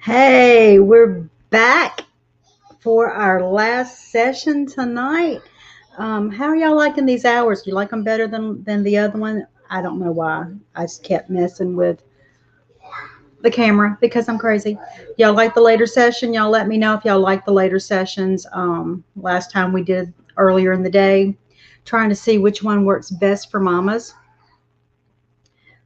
Hey, we're back for our last session tonight. How are y'all liking these hours? Do you like them better than the other one? I don't know why. I just kept messing with the camera because I'm crazy. Y'all like the later session? Y'all let me know if y'all like the later sessions. Last time we did earlier in the day, trying to see which one works best for mamas.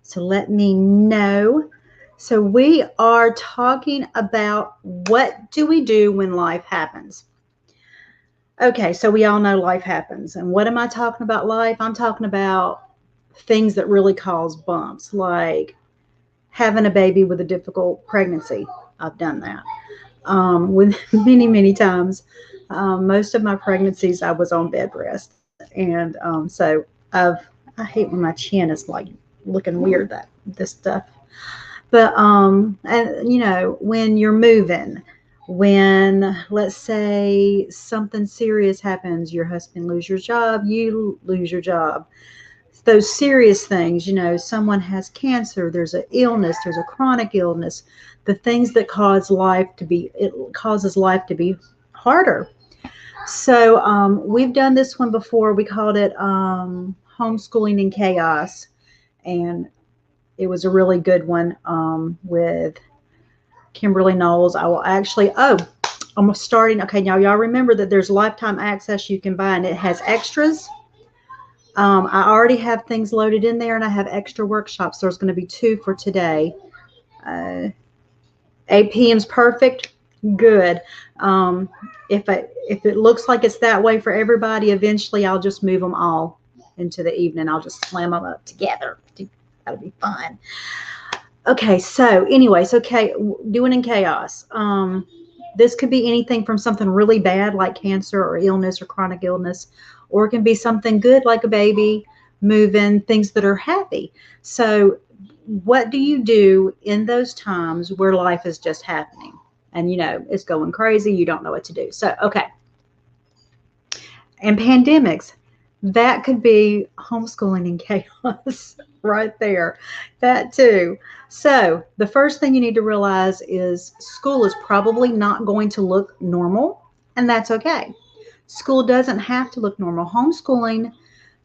So let me know. So we are talking about what do we do when life happens. Okay, so we all know life happens. And what am I talking about life? I'm talking about things that really cause bumps, like having a baby with a difficult pregnancy. I've done that with many times. Most of my pregnancies, I was on bed rest. And so I hate when my chin is like looking weird, this stuff. But and when you're moving, when let's say something serious happens, your husband lose your job, you lose your job. Those serious things, someone has cancer, there's an illness, there's a chronic illness, the things that it causes life to be harder. So we've done this one before. We called it homeschooling in chaos, and it was a really good one with Kimberly Knowles. I will actually, I'm starting. Okay, now y'all remember that there's lifetime access you can buy, and it has extras. I already have things loaded in there, and I have extra workshops. There's going to be 2 for today. 8 p.m. is perfect. Good. If it looks like it's that way for everybody, eventually I'll just move them all into the evening. I'll just slam them up together. That'll be fun. Okay, so anyways, okay, doing in chaos. This could be anything from something really bad like cancer or illness or chronic illness, or it can be something good like a baby, moving, things that are happy. So what do you do in those times where life is just happening and it's going crazy, you don't know what to do? So okay, and pandemics, that could be homeschooling in chaos right there, that too. So the first thing you need to realize is school is probably not going to look normal, and that's okay. School doesn't have to look normal. Homeschooling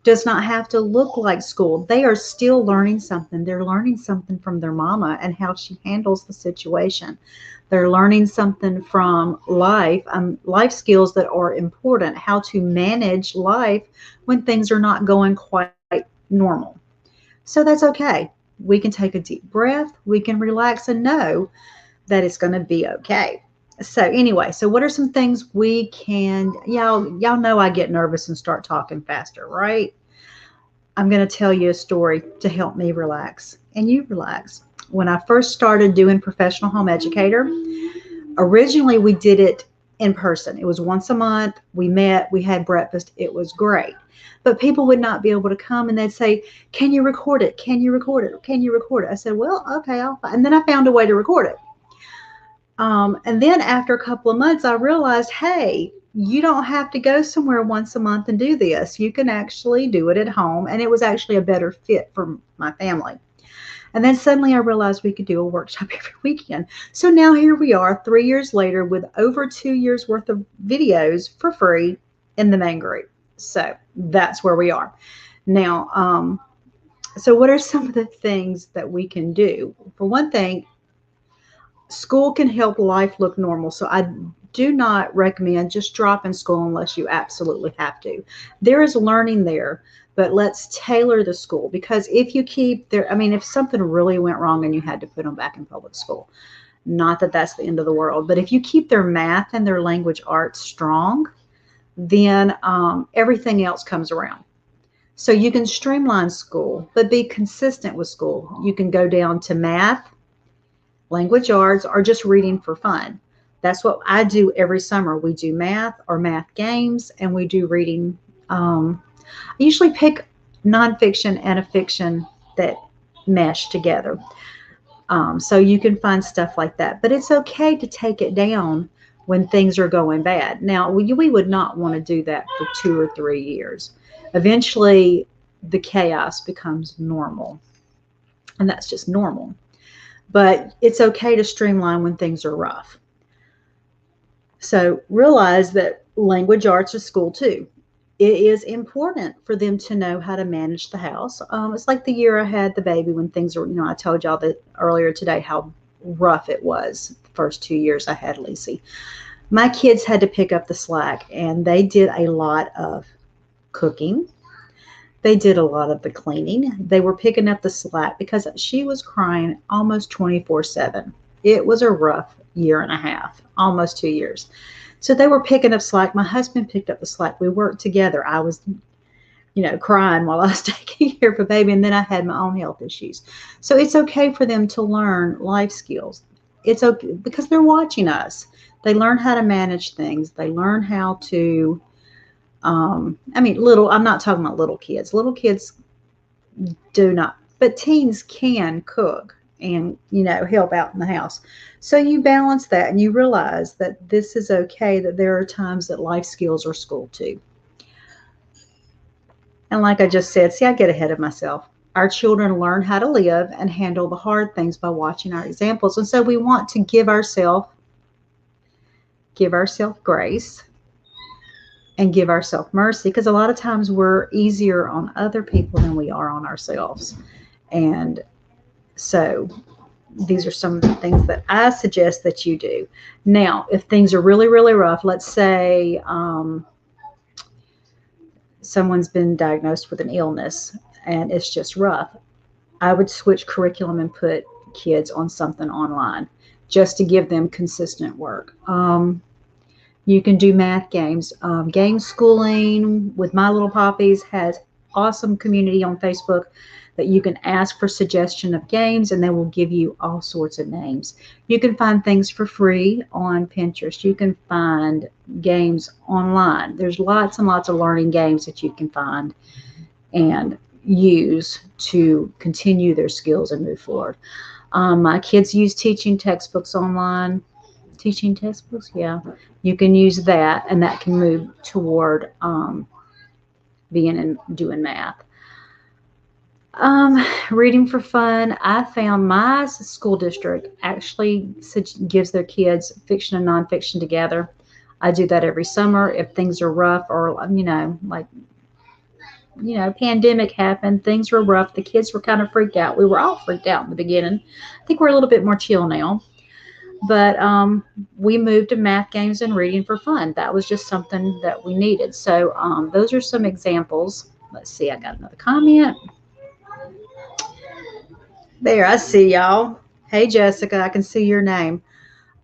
does not have to look like school. They are still learning something. They're learning something from their mama and how she handles the situation. They're learning something from life skills that are important, how to manage life when things are not going quite normal. So that's okay. We can take a deep breath. We can relax and know that it's going to be okay. So anyway, so what are some things we can, y'all know I get nervous and start talking faster, right? I'm going to tell you a story to help me relax and you relax. When I first started doing professional home educator, originally we did it in person. It was once a month. We met, we had breakfast. It was great. But people would not be able to come, and they'd say, "Can you record it? Can you record it? Can you record it?" I said, "Well, okay, and then I found a way to record it. And then after a couple of months, I realized, hey, you don't have to go somewhere once a month and do this. You can actually do it at home. And it was actually a better fit for my family. And then suddenly I realized we could do a workshop every weekend. So now here we are 3 years later with over 2 years worth of videos for free in the main group. So that's where we are. Now, so what are some of the things that we can do? For one thing, school can help life look normal. So I do not recommend just dropping school unless you absolutely have to. There is learning there, but let's tailor the school, because if you keep there, if something really went wrong and you had to put them back in public school, not that that's the end of the world, but if you keep their math and their language arts strong, then everything else comes around. So you can streamline school, but be consistent with school. You can go down to math, language arts, or just reading for fun. That's what I do every summer. We do math or math games, and we do reading. I usually pick nonfiction and a fiction that mesh together. So you can find stuff like that. But it's okay to take it down when things are going bad. Now, we would not want to do that for 2 or 3 years. Eventually, the chaos becomes normal, and that's just normal. but it's okay to streamline when things are rough. So realize that language arts are school too. It is important for them to know how to manage the house. It's like the year I had the baby when things were, I told y'all that earlier today how rough it was the first 2 years I had Lacey. My kids had to pick up the slack, and they did a lot of cooking. They did a lot of the cleaning. They were picking up the slack because she was crying almost 24/7. It was a rough year and a half, almost 2 years. So they were picking up slack. My husband picked up the slack. We worked together. I was, crying while I was taking care of a baby, and then I had my own health issues. So it's okay for them to learn life skills. It's okay because they're watching us. They learn how to manage things. They learn how to, I'm not talking about little kids. Little kids do not, but teens can cook and, help out in the house. So you balance that and you realize that this is okay, that there are times that life skills are school too. And like I just said, see, I get ahead of myself. Our children learn how to live and handle the hard things by watching our examples. And so we want to give ourselves grace and give ourselves mercy, because a lot of times we're easier on other people than we are on ourselves. And so these are some of the things that I suggest that you do. Now, if things are really, really rough, let's say someone's been diagnosed with an illness and it's just rough, I would switch curriculum and put kids on something online just to give them consistent work. You can do math games. Game Schooling with My Little Poppies has awesome community on Facebook that you can ask for suggestion of games, and they will give you all sorts of names. You can find things for free on Pinterest. You can find games online. There's lots and lots of learning games that you can find and use to continue their skills and move forward. My kids use teaching textbooks online. Teaching textbooks, yeah. You can use that, and that can move toward being and doing math. Reading for fun. I found my school district actually gives their kids fiction and nonfiction together. I do that every summer if things are rough, or pandemic happened, things were rough, the kids were kind of freaked out. We were all freaked out in the beginning. I think we're a little bit more chill now. But we moved to math games and reading for fun. That was just something that we needed. So those are some examples. Let's see, I got another comment. There, I see y'all. Hey, Jessica, I can see your name.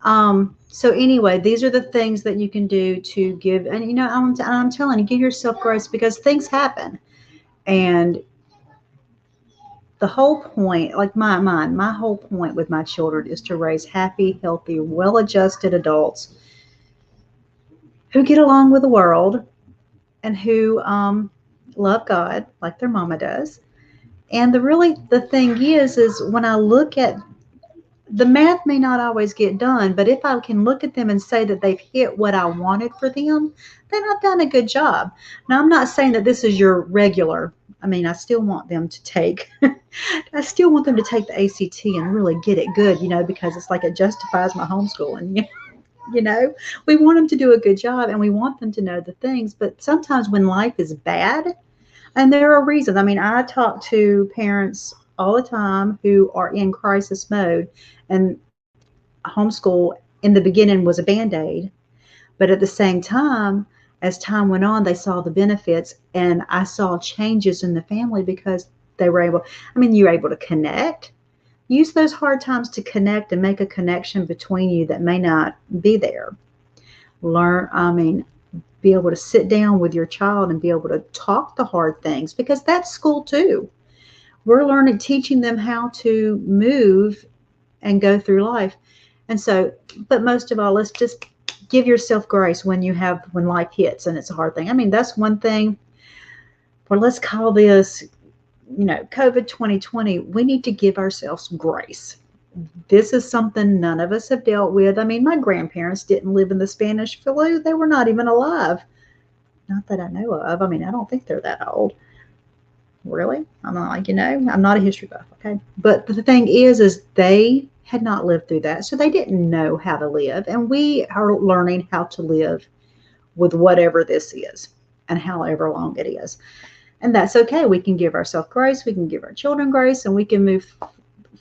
So anyway, these are the things that you can do to give, and I'm telling you, give yourself grace because things happen. And the whole point, like my whole point with my children is to raise happy, healthy, well-adjusted adults who get along with the world and who love God like their mama does. And the thing is when I look at the math may not always get done, but if I can look at them and say that they've hit what I wanted for them, then I've done a good job. Now, I'm not saying that this is your regular. I still want them to take, I still want them to take the ACT and really get it good, because it's like it justifies my homeschooling. We want them to do a good job and we want them to know the things. But sometimes when life is bad, and there are reasons. I talk to parents all the time who are in crisis mode, and homeschool in the beginning was a band-aid, but at the same time, as time went on, they saw the benefits, and I saw changes in the family because they were you're able to connect. Use those hard times to connect and make a connection between you that may not be there. Be able to sit down with your child and be able to talk the hard things, because that's school too. We're teaching them how to move and go through life. And so, but most of all, let's just give yourself grace when life hits and it's a hard thing. That's one thing. For let's call this, COVID 2020, we need to give ourselves grace. This is something none of us have dealt with. My grandparents didn't live in the Spanish flu. They were not even alive. Not that I know of. I don't think they're that old. really? I'm not like, I'm not a history buff, okay? But the thing is they had not lived through that, so they didn't know how to live. And we are learning how to live with whatever this is and however long it is. And that's okay. We can give ourselves grace, we can give our children grace, and we can move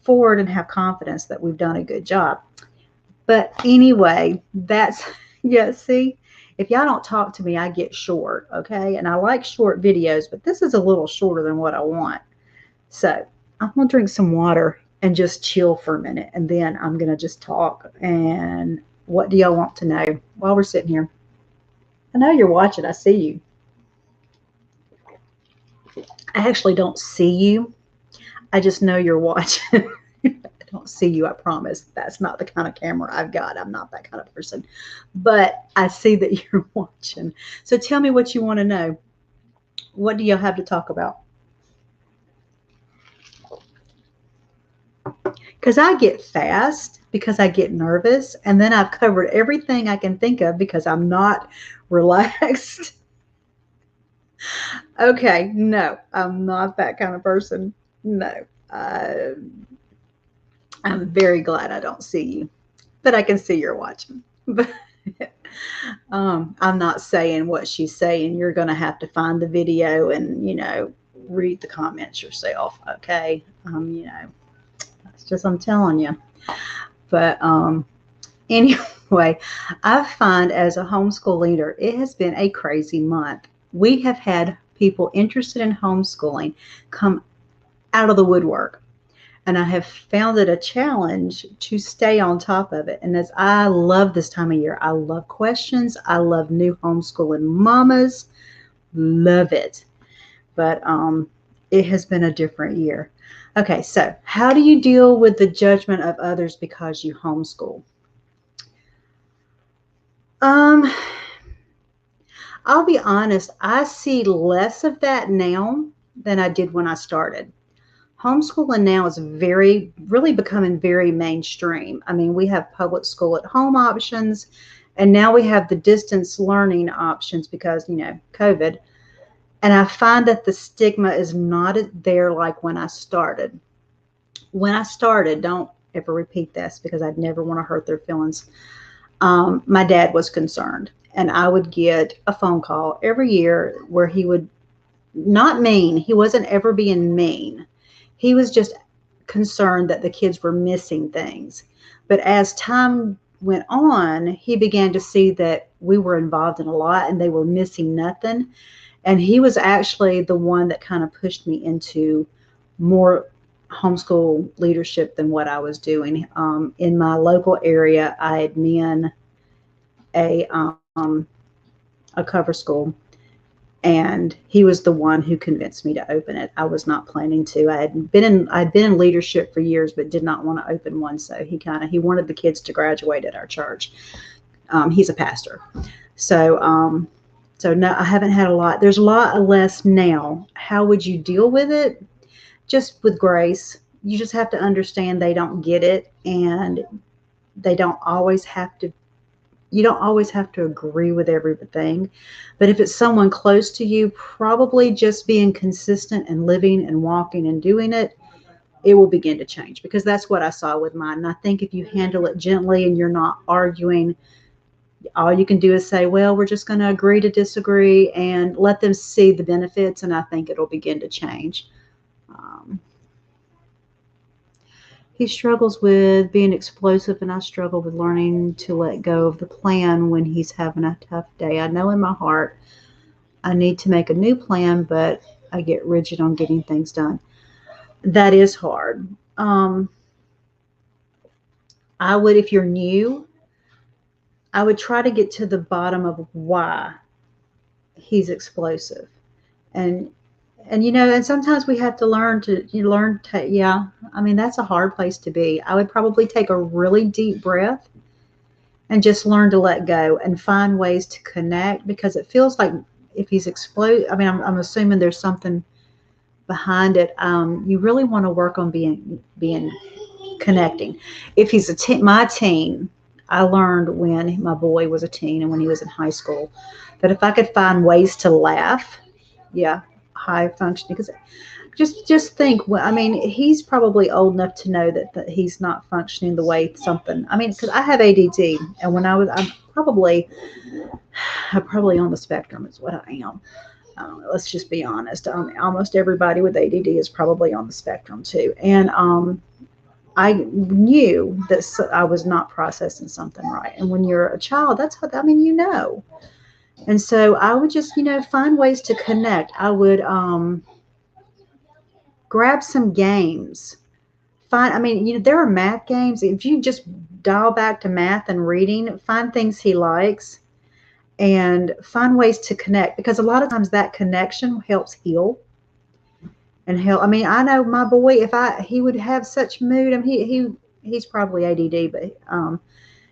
forward and have confidence that we've done a good job. But anyway, that's, yeah, see, if y'all don't talk to me, I get short, okay? And I like short videos, but this is a little shorter than what I want. So I'm going to drink some water and just chill for a minute, and then I'm going to just talk. And what do y'all want to know while we're sitting here? I know you're watching. I see you. I actually don't see you. I just know you're watching. I don't see you, I promise. That's not the kind of camera I've got. I'm not that kind of person. But I see that you're watching. So tell me what you want to know. What do you have to talk about? Because I get fast, because I get nervous, and then I've covered everything I can think of because I'm not relaxed. Okay, no, I'm not that kind of person. No. I'm very glad I don't see you, but I can see you're watching. But I'm not saying what she's saying. You're going to have to find the video and, read the comments yourself. Okay. That's just, I'm telling you. But anyway, I find as a homeschool leader, it has been a crazy month. We have had people interested in homeschooling come out of the woodwork. And I have found it a challenge to stay on top of it. And as I love this time of year, I love questions. I love new homeschooling mamas. Love it. But it has been a different year. Okay, so how do you deal with the judgment of others because you homeschool? I'll be honest, I see less of that now than I did when I started. Homeschooling now is really becoming very mainstream. I mean, we have public school at home options, and now we have the distance learning options because, COVID. And I find that the stigma is not there like when I started. When I started, don't ever repeat this because I'd never want to hurt their feelings. My dad was concerned, and I would get a phone call every year where he would, not mean, he wasn't ever being mean. He was just concerned that the kids were missing things. But as time went on, he began to see that we were involved in a lot and they were missing nothing. And he was actually the one that kind of pushed me into more homeschool leadership than what I was doing. In my local area, I had been a cover school. And he was the one who convinced me to open it. I was not planning to. I'd been in leadership for years, but did not want to open one. So he wanted the kids to graduate at our church. He's a pastor. So no, I haven't had a lot. There's a lot less now. How would you deal with it? Just with grace. You just have to understand they don't get it, and they don't always have to. You don't always have to agree with everything, but if it's someone close to you, probably just being consistent and living and walking and doing it, it will begin to change, because that's what I saw with mine. And I think if you handle it gently and you're not arguing, all you can do is say, well, we're just going to agree to disagree, and let them see the benefits, and I think it'll begin to change. He struggles with being explosive, and I struggle with learning to let go of the plan when he's having a tough day. I know in my heart I need to make a new plan, but I get rigid on getting things done. That is hard. I would, if you're new, I would try to get to the bottom of why he's explosive. And and sometimes we have to learn yeah, I mean, that's a hard place to be. I would probably take a really deep breath and just learn to let go and find ways to connect, because it feels like if he's I mean, I'm assuming there's something behind it. You really want to work on being connecting. If he's my teen, I learned when my boy was a teen and when he was in high school that if I could find ways to laugh, yeah, high functioning, because Just think. Well, I mean, he's probably old enough to know that he's not functioning the way something. I mean, because I have ADD, and when I'm probably on the spectrum is what I am. Let's just be honest. Almost everybody with ADD is probably on the spectrum too, and I knew that I was not processing something right. And when you're a child, that's what I mean. And so I would just find ways to connect. I would grab some games. I mean, there are math games. If you just dial back to math and reading, find things he likes and find ways to connect, because a lot of times that connection helps heal and help. I mean, I know my boy, he would have such mood, and he's probably ADD, but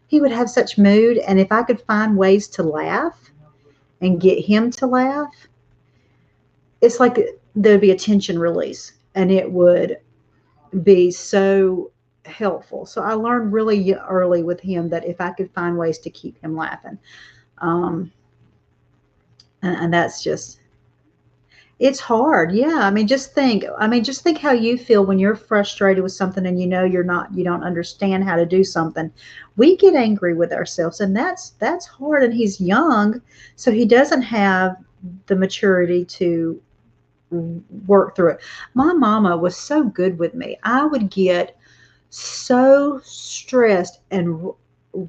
he would have such mood, and if I could find ways to laugh and get him to laugh, it's like there'd be a tension release, and it would be so helpful. So I learned really early with him that if I could find ways to keep him laughing, um, and that's just, it's hard. Yeah. I mean, just think how you feel when you're frustrated with something and you don't understand how to do something. We get angry with ourselves, and that's hard. And he's young, so he doesn't have the maturity to work through it. My mama was so good with me. I would get so stressed and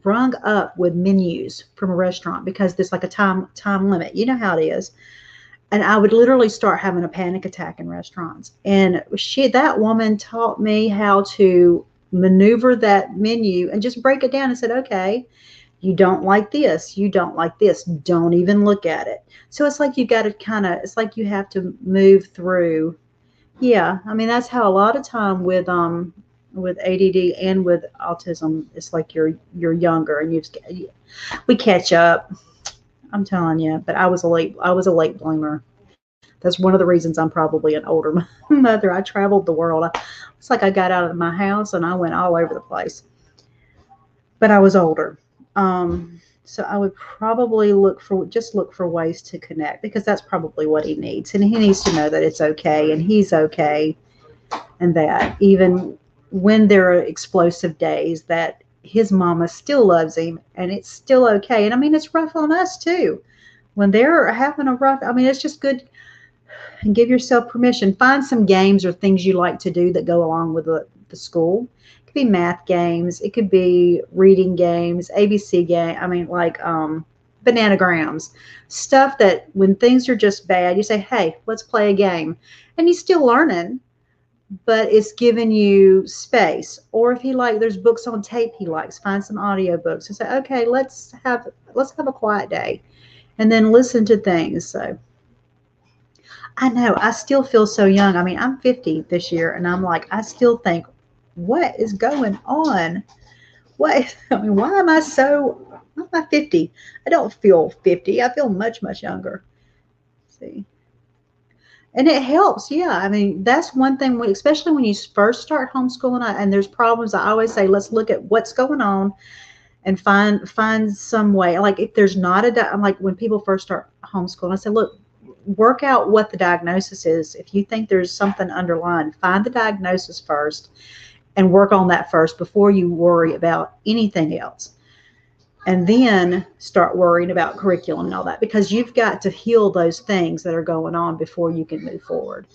rung up with menus from a restaurant because there's like a time limit. You know how it is. And I would literally start having a panic attack in restaurants. And that woman taught me how to maneuver that menu and just break it down and said, okay, you don't like this. You don't like this. Don't even look at it. So it's like you got to it's like you have to move through. Yeah. I mean, that's how a lot of time with ADD and with autism, it's like you're younger and we catch up. I'm telling you, but I was a late bloomer. That's one of the reasons I'm probably an older mother. I traveled the world. It's like I got out of my house and I went all over the place. But I was older. So I would probably look for ways to connect, because that's probably what he needs. And he needs to know that it's okay and he's okay, and that even when there are explosive days, that his mama still loves him and it's still okay. And I mean, it's rough on us too. When they're having a rough, I mean, it's just good. And give yourself permission. Find some games or things you like to do that go along with the school. It could be math games. It could be reading games, ABC game. I mean, like bananagrams, stuff that when things are just bad, you say, hey, let's play a game. And he's still learning, but it's giving you space. Or if there's books on tape he likes, find some audio books and say, okay, let's have a quiet day and then listen to things. So I know I still feel so young. I mean, I'm 50 this year, and I'm like, I still think, what is going on? I mean, why am I 50? I don't feel 50. I feel much, much younger. See? And it helps. Yeah. I mean, that's one thing, especially when you first start homeschooling and there's problems. I always say, let's look at what's going on and find some way. Like if there's not I'm like, when people first start homeschooling, I say, look, work out what the diagnosis is. If you think there's something underlying, find the diagnosis first and work on that first before you worry about anything else. And then start worrying about curriculum and all that, because you've got to heal those things that are going on before you can move forward.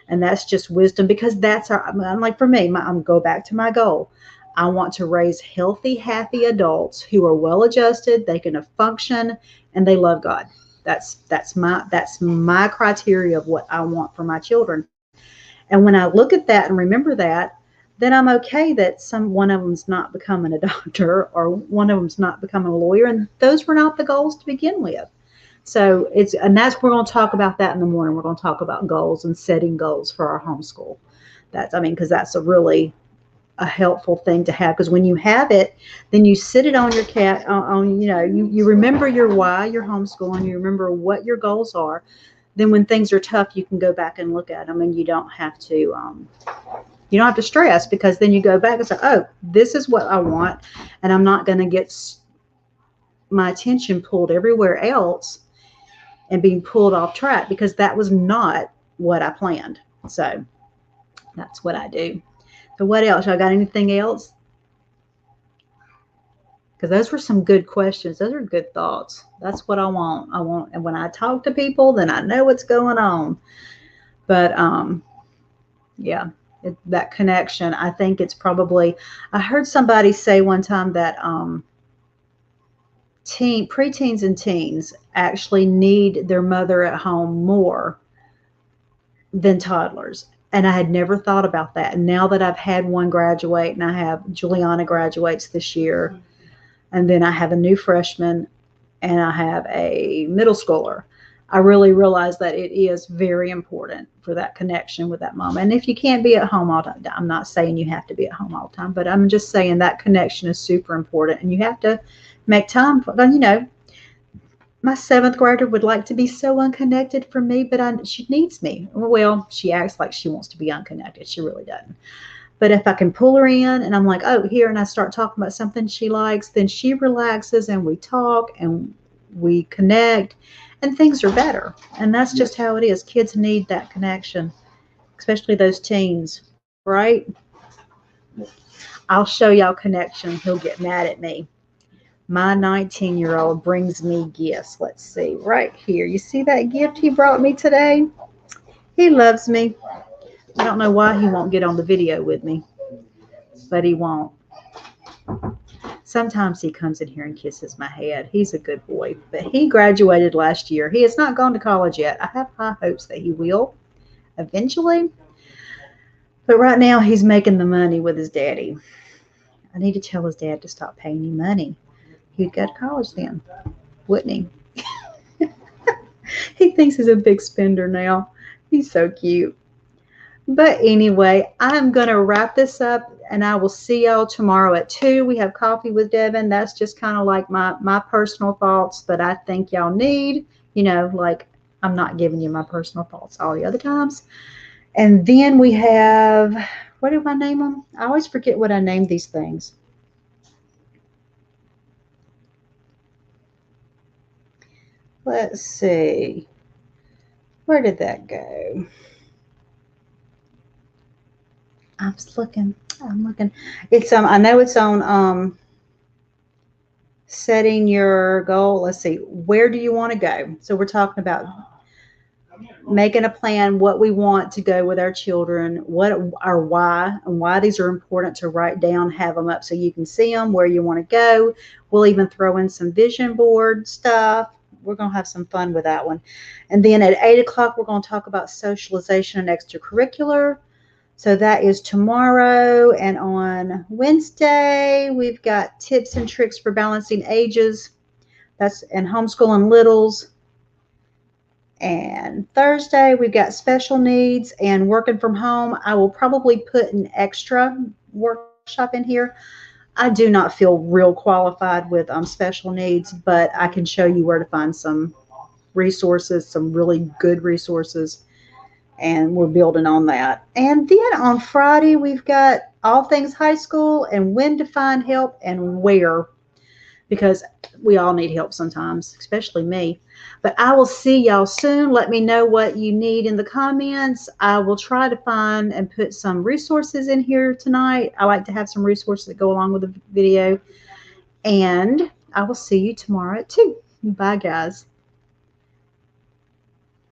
And that's just wisdom, because I'm like, for me, I'm go back to my goal. I want to raise healthy, happy adults who are well adjusted, they can function, and they love God. That's my criteria of what I want for my children. And when I look at that and remember that, then I'm okay that one of them's not becoming a doctor or one of them's not becoming a lawyer, and those were not the goals to begin with. So we're going to talk about that in the morning. We're going to talk about goals and setting goals for our homeschool. Because that's a helpful thing to have, because when you have it, then you sit it on your you remember your why you're homeschooling, you remember what your goals are. Then when things are tough, you can go back and look at them, and you don't have to stress, because then you go back and say, oh, this is what I want, and I'm not going to get my attention pulled everywhere else and being pulled off track, because that was not what I planned. So That's what I do. So what else? Y'all got anything else? Because those were some good questions. Those are good thoughts. That's what I want. And when I talk to people, then I know what's going on. But yeah, that connection. I think it's probably. I heard somebody say one time that preteens and teens actually need their mother at home more than toddlers. And I had never thought about that. And now that I've had one graduate, and I have Juliana graduates this year, and then I have a new freshman, and I have a middle schooler, I really realize that it is very important for that connection with that mom. And if you can't be at home all the time, I'm not saying you have to be at home all the time, but I'm just saying that connection is super important. And you have to make time for, my seventh grader would like to be so unconnected from me, but she needs me. Well, she acts like she wants to be unconnected. She really doesn't. But if I can pull her in and I'm like, oh, here, and I start talking about something she likes, then she relaxes and we talk and we connect and things are better. And that's just how it is. Kids need that connection, especially those teens, right? I'll show y'all connection. He'll get mad at me. My 19-year-old brings me gifts. Let's see, right here. You see that gift he brought me today? He loves me. I don't know why he won't get on the video with me, but he won't. Sometimes he comes in here and kisses my head. He's a good boy, but he graduated last year. He has not gone to college yet. I have high hopes that he will eventually, but right now he's making the money with his daddy. I need to tell his dad to stop paying me money. He'd go to college then, wouldn't he? He thinks he's a big spender now. He's so cute. But anyway, I'm going to wrap this up, and I will see y'all tomorrow at 2. We have coffee with Devin. That's just kind of like my personal thoughts that I think y'all need. Like I'm not giving you my personal thoughts all the other times. And then we have, what do I name them? I always forget what I name these things. Let's see. Where did that go? I'm just looking. I'm looking. It's I know it's on setting your goal. Let's see. Where do you want to go? So we're talking about making a plan, what we want to go with our children, what our why, and why these are important to write down, have them up so you can see them, where you want to go. We'll even throw in some vision board stuff. We're going to have some fun with that one. And then at 8 o'clock, we're going to talk about socialization and extracurricular. So that is tomorrow. And on Wednesday, we've got tips and tricks for balancing ages. That's and homeschooling littles. And Thursday, we've got special needs and working from home. I will probably put an extra workshop in here. I do not feel real qualified with special needs, but I can show you where to find some resources, some really good resources, and we're building on that. And then on Friday, we've got all things high school and when to find help and where, because we all need help sometimes, especially me. But I will see y'all soon. Let me know what you need in the comments. I will try to find and put some resources in here tonight. I like to have some resources that go along with the video. And I will see you tomorrow at 2. Bye, guys.